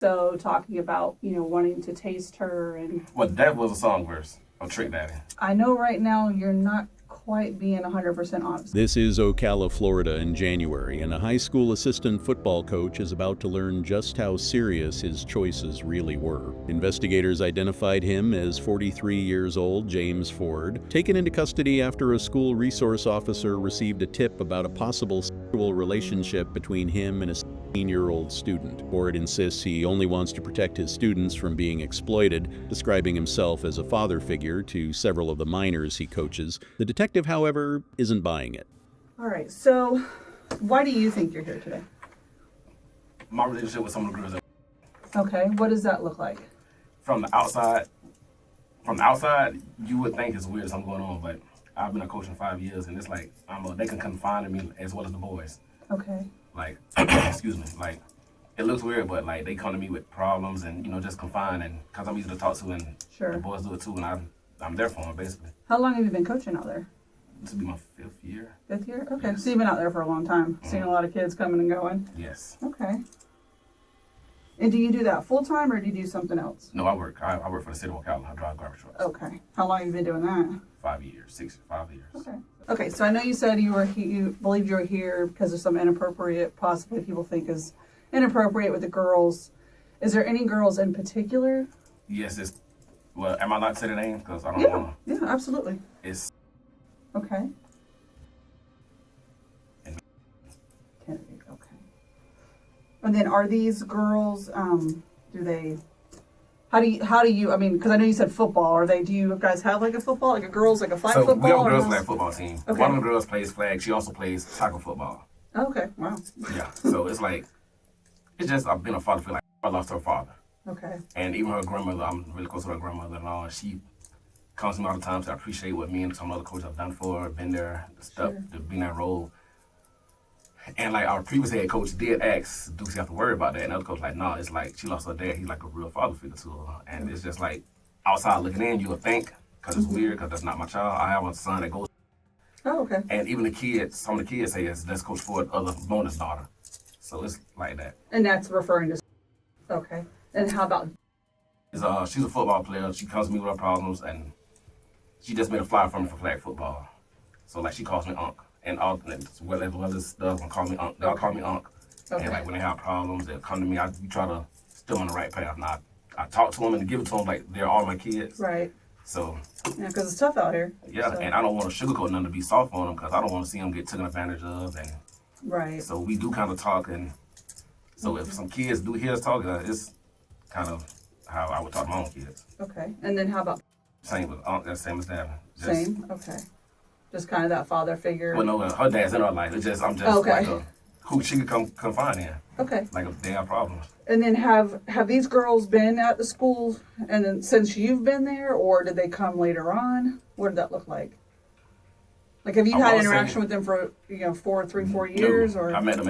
So talking about, wanting to taste her, and Well, that was a song verse of Trick Daddy. I know right now you're not quite being 100% honest. This is Ocala, Florida in January, and a high school assistant football coach is about to learn just how serious his choices really were. Investigators identified him as 43 years old James Ford, taken into custody after a school resource officer received a tip about a possible sexual relationship between him and a 16-year-old student. Ford insists he only wants to protect his students from being exploited, describing himself as a father figure to several of the minors he coaches. The detective, however, isn't buying it. All right, so why do you think you're here today? My relationship with some of the girls. Okay, what does that look like? From the outside, you would think it's weird something going on, but I've been a coach in 5 years, and it's like they can confide in me as well as the boys. Okay. Like, excuse me, like it looks weird, but like they come to me with problems and just confide, and because I'm easy to talk to, and Sure. the boys do it too, and I'm there for them basically. How long have you been coaching out there? This will be my 5th year. 5th year? Okay, Yes. so you've been out there for a long time, seeing a lot of kids coming and going. Yes. Okay. And do you do that full time, or do you do something else? No, I work. I work for the city of Ocala. I drive garbage trucks. Okay. How long have you been doing that? 5 years, 5 years. Okay. Okay, so I know you said you believed you were here because of some inappropriate, possibly people think is inappropriate with the girls. Is there any girls in particular? Yes, well, am I allowed to say the name? Because I don't Yeah, want yeah, absolutely. to. It's Okay. Kennedy, okay. And then are these girls, how do you, I mean, because I know you said football, do you guys have like a football, like a girls, like a flag so football? we have a or girls' no? flag football team. Okay. One of the girls plays flag. She also plays tackle football. Oh, okay, wow. Yeah. So it's just I've been a father figure. Like I lost her father, Okay, and even her grandmother. I'm really close to her grandmother-in-law. And she comes to me all the time to appreciate what me and some other coaches have done for her, been there, stuff Sure. to be in that role. And like our previous head coach did ask, do she have to worry about that? And the other coach like, no, it's like she lost her dad. He's like a real father figure to her. And it's just like outside looking in, you would think, because it's weird, because that's not my child. I have a son that goes. oh, okay. And even the kids, some of the kids say that's Coach Ford's other bonus daughter. So it's like that. And that's referring to, okay. And how about, She's a football player. She comes to me with her problems, and she just made a flyer for me for flag football. So like she calls me Unc. And all as well as stuff, call me Unc. They'll call me Unc. Okay. And like when they have problems, they'll come to me. We try to still on the right path. And I talk to them and give it to them like they're all my kids. right, So yeah, because it's tough out here. yeah, So, and I don't want to sugarcoat nothing to be soft on them because I don't want to see them get taken advantage of. And right, so we do kind of talk. And so if some kids do hear us talk, it's kind of how I would talk to my own kids. okay. And then how about, Same with Unc, that's same as that. same, okay. Just kind of that father figure. Well, no, her dad's in her life. I'm just Okay. like who she could come confide in. Okay. Like if they have problems. And then have these girls been at the school and then since you've been there, or did they come later on? What did that look like? Like, have you I had wanna interaction say- with them for 4 years, No, or I met them.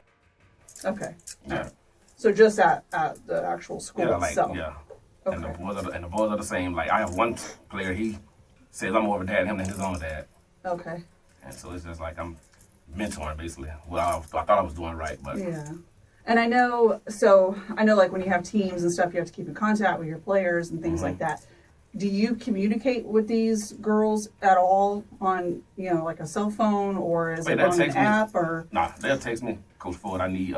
okay? Yeah, So just at the actual school yeah, like itself. yeah. Okay. And the boys are the same. Like I have one player. He says I'm more of a dad to him than his own dad. Okay. And so it's just like I'm mentoring basically. Well, I thought I was doing right, but Yeah. And I know like when you have teams and stuff, you have to keep in contact with your players and things like that. Do you communicate with these girls at all on, like a cell phone, or is Wait, it they'll on an text me. app, or? nah, they'll text me, Coach Ford. I need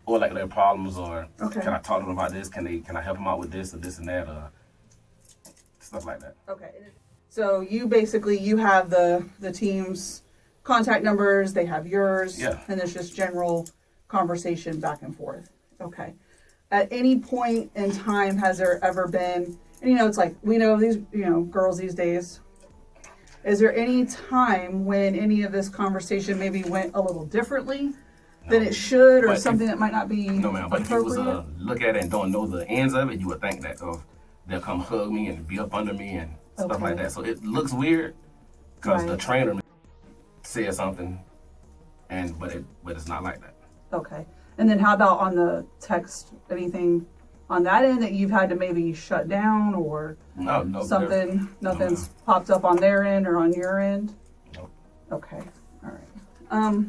or like their problems, or Okay. can I talk to them about this? Can I help them out with this or this and that, or stuff like that. Okay. So you have the team's contact numbers, they have yours, Yeah. and there's just general conversation back and forth. Okay. At any point in time, has there ever been, and it's like, we know these, girls these days, is there any time when any of this conversation maybe went a little differently than it should, or But something that might not be No, man, but if you was appropriate? look at it and don't know the ends of it, you would think that they'll come hug me and be up under me and stuff Okay. like that. So it looks weird because the Right. trainer said something, but it's not like that. Okay. And then how about on the text, anything on that end that you've had to maybe shut down, or No, nothing's popped up on their end or on your end? No. Okay. All right.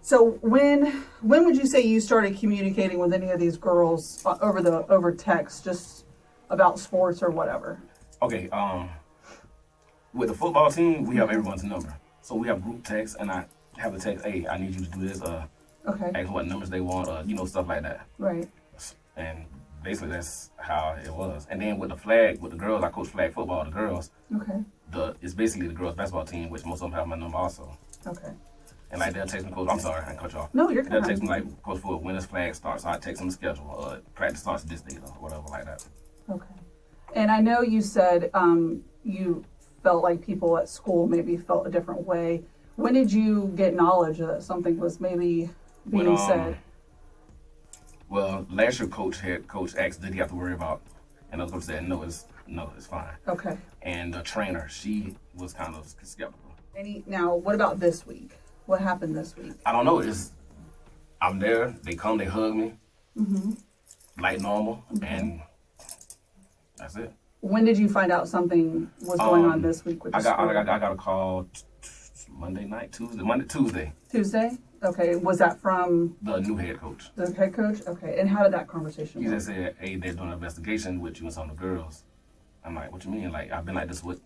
So when would you say you started communicating with any of these girls over text, just about sports or whatever? Okay, with the football team, we have everyone's number. So we have group text, and I have a text, hey, I need you to do this, Okay. ask what numbers they want, stuff like that. Right. And basically that's how it was. And then with the flag, with the girls, I coach flag football, the girls, Okay. it's basically the girls basketball team, which most of them have my number also. Okay. And like they'll text me, coach, I'm sorry, I cut you off. No, you're They'll fine. text me like, coach, for when this flag starts, so I text them the schedule, practice starts this date or whatever like that. Okay. And I know you said you felt like people at school maybe felt a different way. When did you get knowledge that something was maybe being said? Well, last year head coach asked, did he have to worry about, and I was going to say, no, it's fine. Okay. And the trainer, she was kind of skeptical. Now, what about this week? What happened this week? I don't know. I'm there. They come. They hug me, like normal, and that's it. When did you find out something was going on this week with the school? I got a call Tuesday. Tuesday? Okay. Was that from The new head coach. the head coach? Okay. And how did that conversation He go? just said, "Hey, they're doing an investigation with you and some of the girls." I'm like, "What you mean? Like I've been like this with?"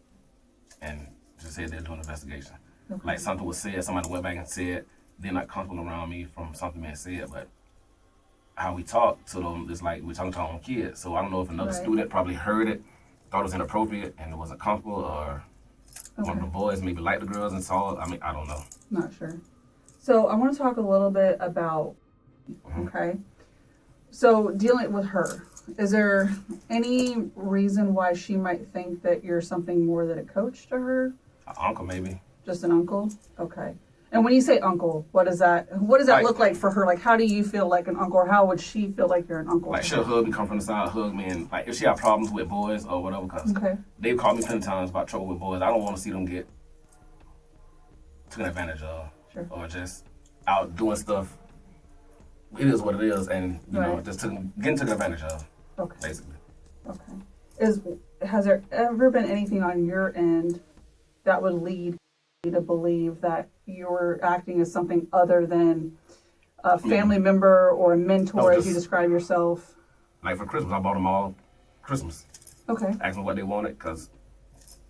And just said they're doing an investigation. Okay. Like something was said, somebody went back and said they're not comfortable around me from something being said, but how we talk to them is like we're talking to our own kids. So I don't know if another Right. student probably heard it, thought it was inappropriate, and it wasn't comfortable, or one of the boys maybe liked the girls and saw it. I mean, I don't know. Not sure. So I want to talk a little bit about, okay. So dealing with her, is there any reason why she might think that you're something more than a coach to her? An uncle maybe. Just an uncle? Okay. And when you say uncle, what does that look like for her? Like, how do you feel like an uncle, or how would she feel like you're an uncle? Like to she'll her? hug me, come from the side, hug me, and like if she have problems with boys or whatever, cause Okay. they've called me plenty of times about trouble with boys. I don't want to see them get taken advantage of, Sure. or just out doing stuff. It is what it is, and you know, Right. just getting taken advantage of, Okay. basically. Okay. Has there ever been anything on your end that would lead you to believe that you're acting as something other than a family member or a mentor, No, as you just- describe yourself? Like for Christmas, I bought them all Christmas. Okay. Asked them what they wanted, cause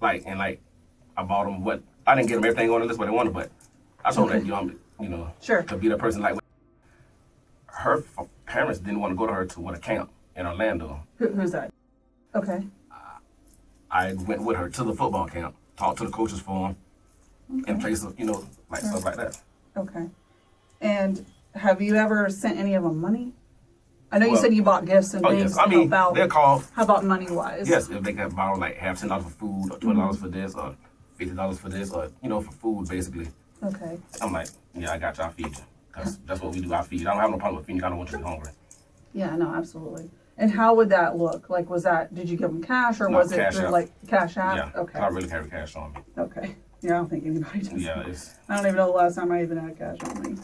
I bought them what I didn't get them everything on the list what they wanted, but I told them that Sure. to be that person. Like her parents didn't want to go to her to a camp in Orlando. Who's that? Okay. I went with her to the football camp, talked to the coaches for them, in place of stuff like that. Okay. And have you ever sent any of them money? I know you Well, said you bought gifts and Oh things yes, I to mean help out. they'll call. How about money wise? Yes, if they can borrow like have $10 for food or $20 for this or $50 for this or for food basically. Okay. I'm like, yeah, I got you. I'll feed you. Cause that's what we do. I feed. I don't have no problem with feeding you. I don't want you to be hungry. Yeah, no, absolutely. And how would that look? Like, did you give them cash, or No, was it Cash through App. like Cash App? Yeah. Okay. I really carry cash on me. Okay. Yeah, I don't think anybody does. Yeah, it's I don't even know the last time I even had cash on me.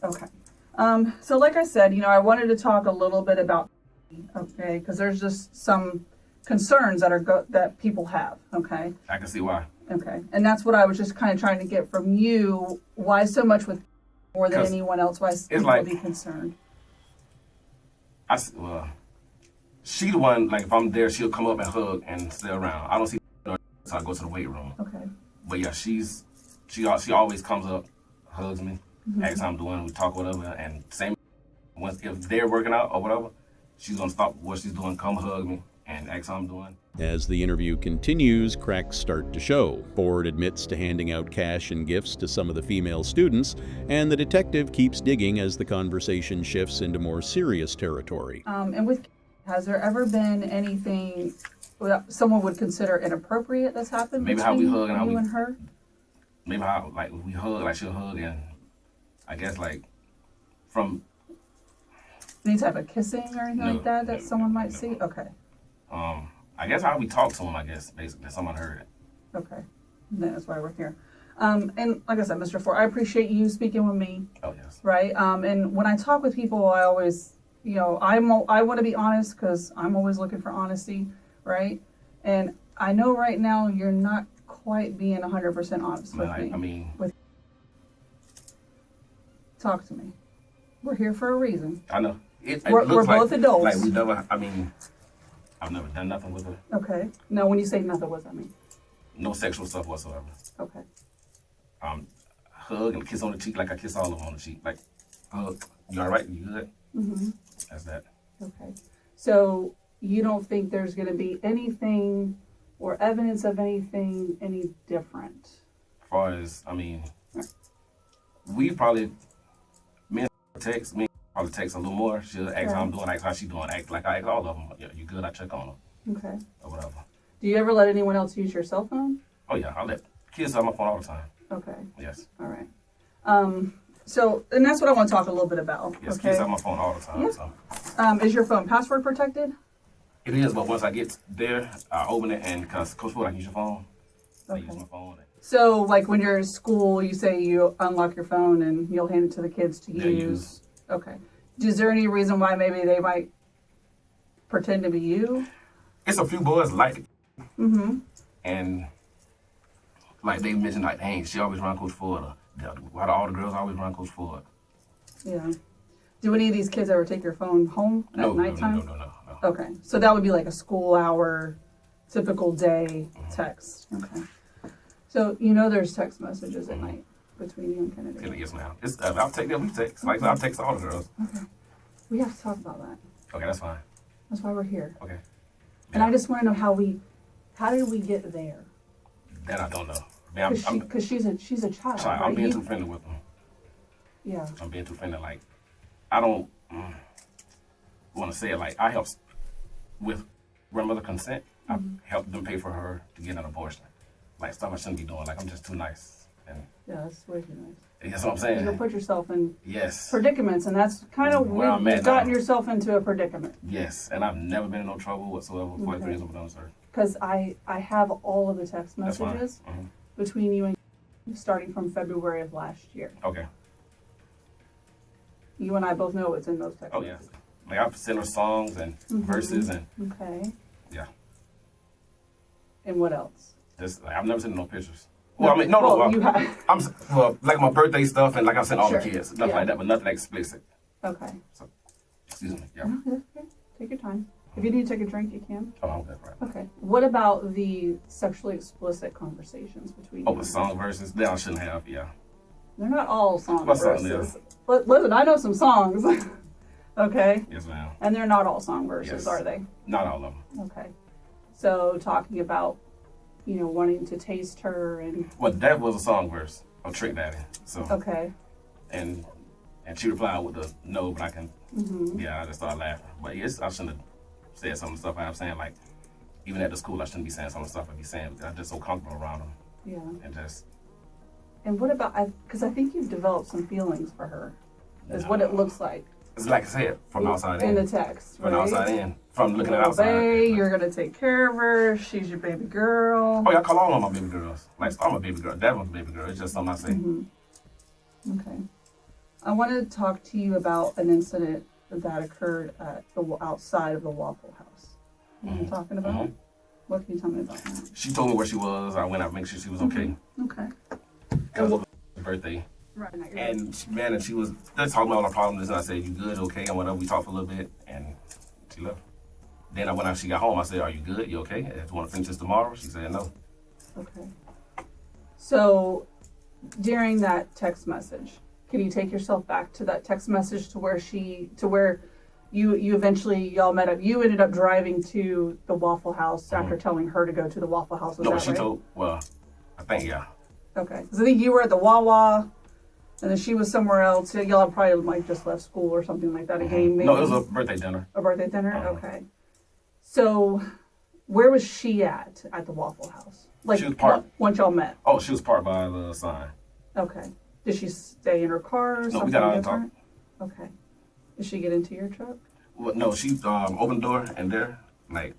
Okay. So like I said, I wanted to talk a little bit about, okay, because there's just some concerns that people have, okay? I can see why. Okay. And that's what I was just kind of trying to get from you. Why so much with more than 'Cause anyone else? Why people like- would be concerned? She the one, like if I'm there, she'll come up and hug and stay around. I don't see her, so I go to the weight room. Okay. But yeah, she always comes up, hugs me, asks how I'm doing, we talk whatever, and same if they're working out or whatever, she's gonna stop what she's doing, come hug me, and ask how I'm doing. As the interview continues, cracks start to show. Ford admits to handing out cash and gifts to some of the female students, and the detective keeps digging as the conversation shifts into more serious territory. And has there ever been anything that someone would consider inappropriate that's happened Maybe how we between hug and how you we- and her? Maybe how like we hug, like she'll hug, and I guess like from Any type of kissing or anything No, like that no, someone might no. see? Okay. I guess how we talk to him, I guess basically someone heard it. Okay. Then that's why we're here. And like I said, Mr. Ford, I appreciate you speaking with me, Oh yes. right? And when I talk with people, I always, I want to be honest because I'm always looking for honesty, right? And I know right now you're not quite being 100% honest with me. I mean, Talk to me. We're here for a reason. I know. We're looks both adults. Like we never. I mean, I've never done nothing with her. Okay. Now, when you say nothing, what does that mean? No sexual stuff whatsoever. Okay. Hug and kiss on the cheek like I kiss all of them on the cheek. Like, hug. You all right? You good? Mm-hmm. That's that. Okay. So you don't think there's going to be anything or evidence of anything any different? As far as, I mean, we probably, me and probably text a little more. She'll ask how I'm doing, ask how she doing, act like I ask all of them. Yeah, you good? I check on them. Okay. Or whatever. Do you ever let anyone else use your cell phone? Oh yeah, I let kids have my phone all the time. Okay. Yes. All right. So, and that's what I want to talk a little bit about. Yes, okay. kids have my phone all the time. Yeah. So. Is your phone password protected? It is, but once I get there, I open it and because Coach Ford, I can use your phone. I Okay. use my phone. So, like when you're in school, you say you unlock your phone and you'll hand it to the kids to Yeah, use. Okay. Is there any reason why maybe they might pretend to be you? It's a few boys like it. Mm-hmm. And like they mentioned, like, dang, she always run Coach Ford. Why do all the girls always run Coach Ford? Yeah. Do any of these kids ever take your phone home at nighttime? No. Okay. So that would be like a school hour, typical day text. Okay. So you know there's text messages at night between you and Kennedy. Yes, ma'am. I'll take them. We text. Like I'll text all the girls. Okay. We have to talk about that. Okay, that's fine. That's why we're here. Okay. And I just want to know how did we get there? That I don't know. Man, Because she's a child. I'm Right? being too friendly with them. Yeah. I'm being too friendly. Like, I don't want to say it. Like, I help with grandmother consent. I help them pay for her to get an abortion. Like, stuff I shouldn't be doing. Like, I'm just too nice. And Yeah, that's way too nice. that's what I'm You're saying. gonna put yourself in Yes. predicaments, and that's kind of Where I'm you've at gotten now. yourself into a predicament. Yes. And I've never been in no trouble whatsoever with 43 Okay. years of done, sir. Because I have all of the text That's fine. messages Mhm. between you and starting from February of last year. Okay. You and I both know what's in those text Oh, yeah. messages. Like, I've sent her songs and verses and, Okay. yeah. And what else? Just, like, I've never sent no pictures. Well, I mean, no. Well, you have. Well, like my birthday stuff and like I've sent all Sure. the kids, nothing Yeah. like that, but nothing explicit. Okay. Excuse me. Yeah. No, that's okay. Take your time. If you need to take a drink, you can. Oh, okay, right. Okay. What about the sexually explicit conversations between Oh, you? the song verses that I shouldn't have. Yeah. They're not all song What song verses. is? Listen, I know some songs. Okay. Yes, ma'am. And they're not all song verses, Yes. are they? Not all of them. Okay. So talking about, wanting to taste her and Well, that was a song verse of Trick Daddy. So okay. and she replied with the no, but I can. Mm-hmm. Yeah, I just started laughing. But yes, I shouldn't have said some of the stuff I was saying. Like even at the school, I shouldn't be saying some of the stuff I be saying. I'm just so comfortable around them Yeah. and just. And what about because I think you've developed some feelings for her, is what it looks like It's like I said, from outside in in. the text, From right? outside in. From looking at You'll outside. obey, you're gonna take care of her. She's your baby girl. Oh, yeah, I call all of my baby girls. Like, I'm a baby girl. That one's a baby girl. It's just something I say. Mm-hmm. Okay. I wanted to talk to you about an incident that occurred at outside of the Waffle House. You know what I'm talking about? Mhm. What can you tell me about that? She told me where she was. I went out to make sure she was okay. Okay. Because it was her birthday. Right. And she was just talking about all the problems. And I said, you good, okay? And whatever. We talked for a little bit. And she left. Then when she got home, I said, are you good? You okay? Do you want to finish this tomorrow? She said, no. Okay. So during that text message, can you take yourself back to that text message to where you eventually y'all met up? You ended up driving to the Waffle House after telling her to go to the Waffle House. Was No, that but she right? told, well, I think, yeah. Okay. Because I think you were at the Wawa, and then she was somewhere else. Y'all probably just left school or something like that. A game maybe. No, it was a birthday dinner. A birthday dinner? Uh-huh. Okay. So where was she at the Waffle House? Like She was parked. once y'all met? Oh, she was parked by the sign. Okay. Did she stay in her car or No, something we got out and different? Okay. Did she get into your truck? Well, no, she opened the door and there, like,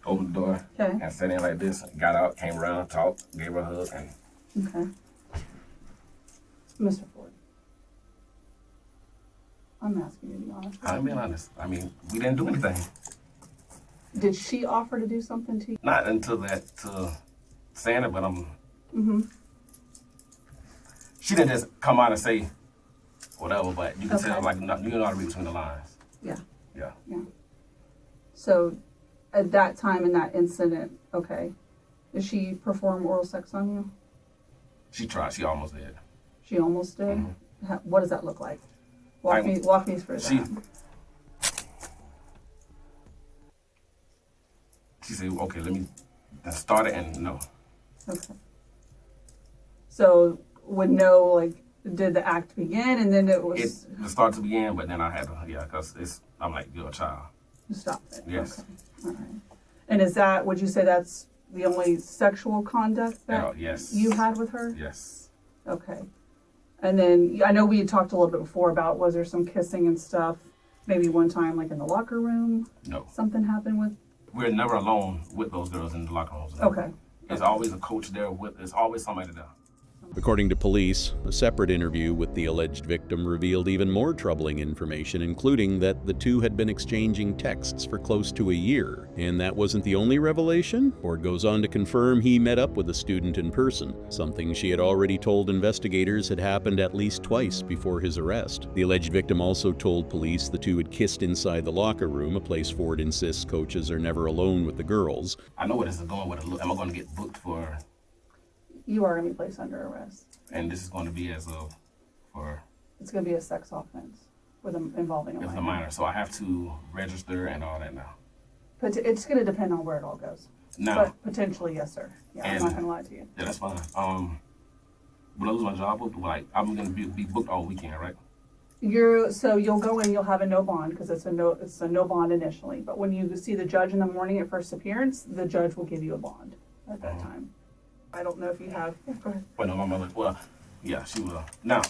opened the door Okay. and sat in like this, got out, came around, talked, gave her a hug, and Okay. Mr. Ford, I'm asking you to be honest. I'm being honest. I mean, we didn't do anything. Did she offer to do something to you? Not until to saying it, but Mm-hmm. she didn't just come out and say, whatever. But you can tell, Okay. like, you know how to read between the lines. Yeah. Yeah. Yeah. So, at that time in that incident, okay, did she perform oral sex on you? She tried. She almost did. She almost did. What does that look like? Walk me through She that. she said, "Okay, let me start it," and no. Okay. So, would know, like, did the act begin and then it was It started to begin, but then I had to, because I'm like, you're a child. stop it? Yes. Okay. All right. And is that, would you say that's the only sexual conduct that Yes. you had with her? Yes. Okay. And then I know we had talked a little bit before about, was there some kissing and stuff? Maybe one time, like in the locker room, No. something happened with. We're never alone with those girls in the locker rooms. Okay. There's always a coach there there's always somebody there. According to police, a separate interview with the alleged victim revealed even more troubling information, including that the two had been exchanging texts for close to a year. And that wasn't the only revelation. Ford goes on to confirm he met up with a student in person, something she had already told investigators had happened at least twice before his arrest. The alleged victim also told police the two had kissed inside the locker room, a place Ford insists coaches are never alone with the girls. I know where this is going with it. Am I going to get booked for, You are going to be placed under arrest. and this is going to be for It's going to be a sex offense involving a as a minor. minor. So I have to register and all that now. But it's going to depend on where it all goes. Now, But potentially, yes, sir. Yeah, I'm And- not going to lie to you. yeah, that's fine. Will I lose my job? Like, I'm going to be booked all weekend, right? So you'll go in, you'll have a no bond because it's a no bond initially. But when you see the judge in the morning at first appearance, the judge will give you a bond at that time. I don't know if you have. Go ahead. Well, no, my mother. Well, yeah, she will. Now,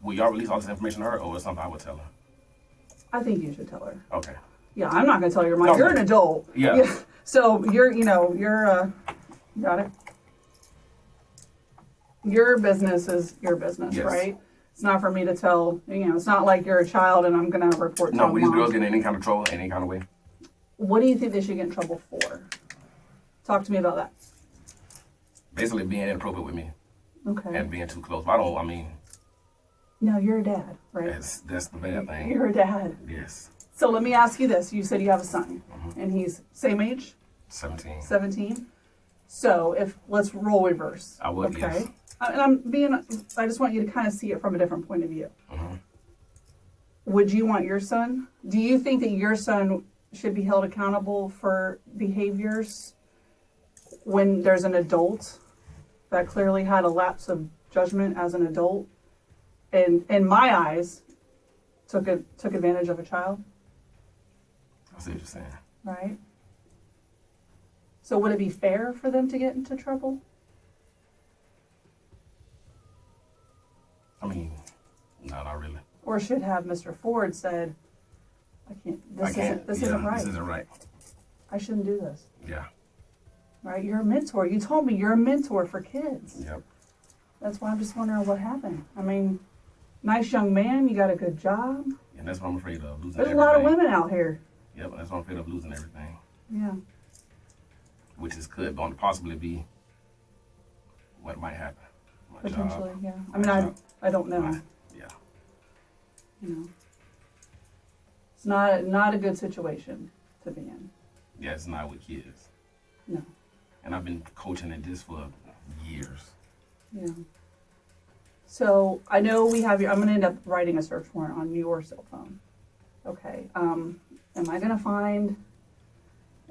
will y'all release all this information to her, or is something I would tell her? I think you should tell her. Okay. Yeah, I'm not going to tell your mom. No, You're an adult. Yeah. So you're got it. Your business is your business, Yes. right? It's not for me to tell. It's not like you're a child and I'm going to report to No, a these mom. girls get in any kind of trouble, any kind of way. What do you think they should get in trouble for? Talk to me about that. Basically, being inappropriate with me Okay. and being too close. No, you're a dad, right? That's the bad thing. You're a dad. Yes. So let me ask you this. You said you have a son, and he's same age, 17. 17. So let's role reverse. I would, okay? yes. I just want you to kind of see it from a different point of view. Would you want your son? Do you think that your son should be held accountable for behaviors when there's an adult that clearly had a lapse of judgment as an adult, and in my eyes, took advantage of a child? I see what you're saying. Right? So would it be fair for them to get into trouble? I mean, no, not really. Or should have Mr. Ford said, this isn't right. This isn't right. I shouldn't do this. Yeah. Right? You're a mentor. You told me you're a mentor for kids. Yep. That's why I'm just wondering what happened. I mean, nice young man, you got a good job. And that's what I'm afraid of, losing There's everything. a lot of women out here. Yep, that's what I'm afraid of, losing everything. Yeah. Which is could going to possibly be what might happen. My Potentially, job. yeah. I My mean, job. I don't know. Yeah. It's not a good situation to be in. Yeah, it's not with kids. No. And I've been coaching in this for years. Yeah. So I know we have I'm going to end up writing a search warrant on your cell phone. Okay. Am I going to find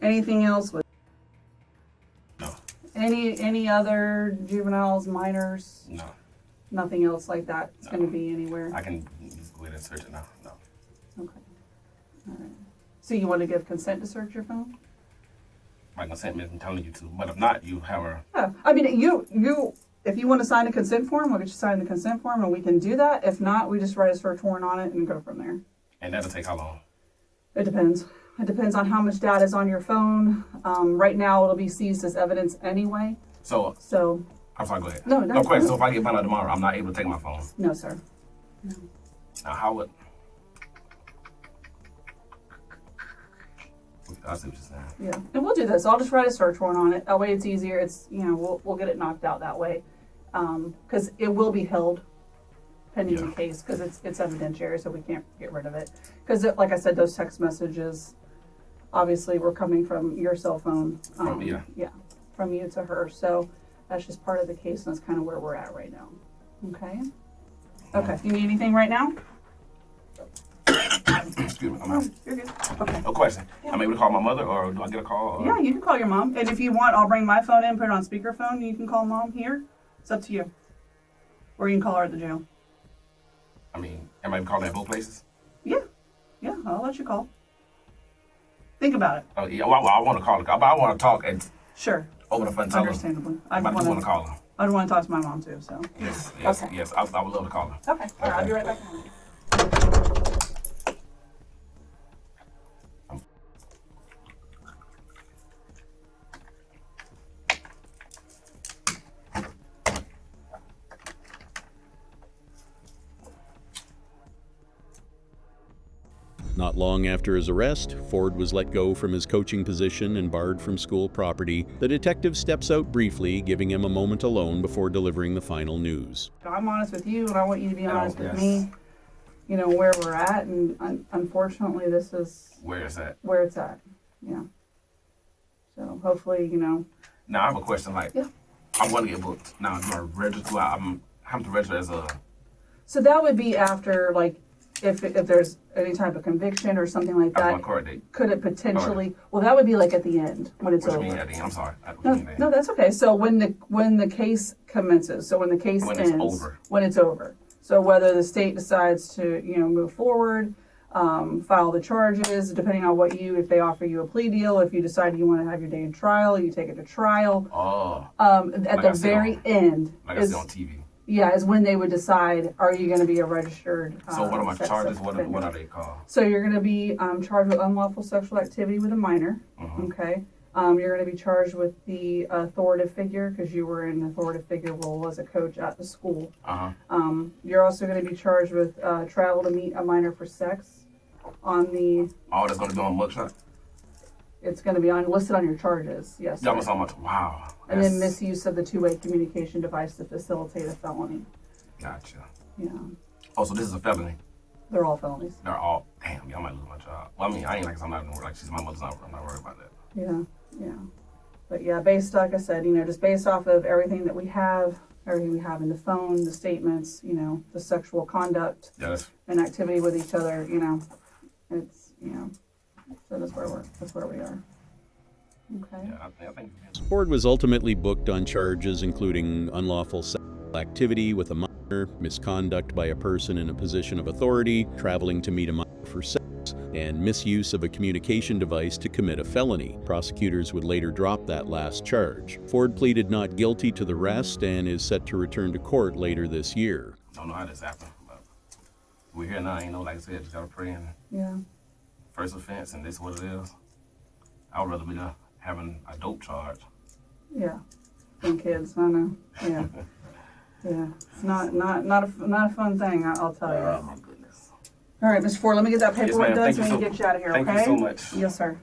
anything else with No. any other juveniles, minors, No. nothing else like that? It's No. going to be anywhere. I can just go ahead and search it now. No. Okay. All right. So you want to give consent to search your phone? My consent means I'm telling you to. But if not, you have a. Yeah. I mean, you. If you want to sign a consent form, we'll get you signed the consent form, and we can do that. If not, we just write a search warrant on it and go from there. And that'll take how long? It depends. It depends on how much data is on your phone. Right now, it'll be seized as evidence anyway. So, So, I'm sorry, go ahead. No, No question. no. So if I get found out tomorrow, I'm not able to take my phone. no, sir. Now, how would. I see what you're saying. Yeah, and we'll do this. I'll just write a search warrant on it. That way, it's easier. It's we'll get it knocked out that way, because it will be held pending the case, because it's evidentiary, so we can't get rid of it. Because like I said, those text messages obviously were coming from your cell phone. From you to her. So that's just part of the case, and that's kind of where we're at right now. Okay. Okay. You need anything right now? Excuse me. I'm out. You're good. Okay. No question. I'm able to call my mother, or do I get a call? Or? Yeah, you can call your mom, and if you want, I'll bring my phone in, put it on speakerphone, and you can call mom here. It's up to you. Or you can call her at the jail. I mean, am I able to call at both places? Yeah, I'll let you call. Think about it. Oh yeah. Well, I want to call her, but I want to talk and Sure. over the phone. Tell her. Understandably. I do want to call her. I'd want to talk to my mom too, so. Yes. Okay. Yes. I would love to call her. Okay. All right, I'll be right back. Not long after his arrest, Ford was let go from his coaching position and barred from school property. The detective steps out briefly, giving him a moment alone before delivering the final news. I'm honest with you, and I want you to be honest with yes. me. You know, where we're at, and unfortunately, this is Where is that? where it's at. Yeah. So hopefully, you know. Now I have a question. Like, Yeah. I'm going to get booked. Now, do I register? I'm having to register as a. So that would be after, like, if there's any type of conviction or something like After that. my court date. Could it potentially? Well, that would be like at the end when it's What over. you mean at the end? I'm sorry. No, that's okay. So when the case commences, so when the case When ends, it's over. when it's over. So whether the state decides to, you know, move forward, file the charges, depending on if they offer you a plea deal, if you decide you want to have your day in trial, you take it to trial. Oh. At Like the I see very on- end Like I is, see on TV. is when they would decide, are you going to be a registered So what are my sex charges? What offender? are they called? So you're going to be charged with unlawful sexual activity with a minor. Mhm. Okay. You're going to be charged with the authoritative figure, because you were in an authoritative figure role as a coach at the school. You're also going to be charged with travel to meet a minor for sex. Oh, that's going to be on mugshot? It's going to be listed on your charges. Yes. Y'all sir. was so much. Wow. And then That's- misuse of the two-way communication device to facilitate a felony. Gotcha. Yeah. Oh, so this is a felony. They're all felonies. They're all. Damn, y'all might lose my job. Well, I mean, I ain't like I'm not like she's my mother's not. I'm not worried about that. Yeah. But yeah, like I said, you know, just based off of everything we have in the phone, the statements, you know, the sexual conduct Yeah, that's. and activity with each other, you know, it's, you know, so that's where we are. Okay. Yeah, I think. Ford was ultimately booked on charges including unlawful sexual activity with a minor, misconduct by a person in a position of authority, traveling to meet a minor for sex, and misuse of a communication device to commit a felony. Prosecutors would later drop that last charge. Ford pleaded not guilty to the rest and is set to return to court later this year. Don't know how this happened, but we're here now. You know, like I said, just gotta pray and Yeah. first offense, and this is what it is. I would rather be having a dope charge. Yeah. And kids, I know. Yeah. Yeah. It's not a fun thing, I'll tell you. Oh my goodness. All right, Mr. Ford, let me get that paperwork ma'am. done Thank so we you can so- get you out of here, okay? Thank you so much. Yes, sir.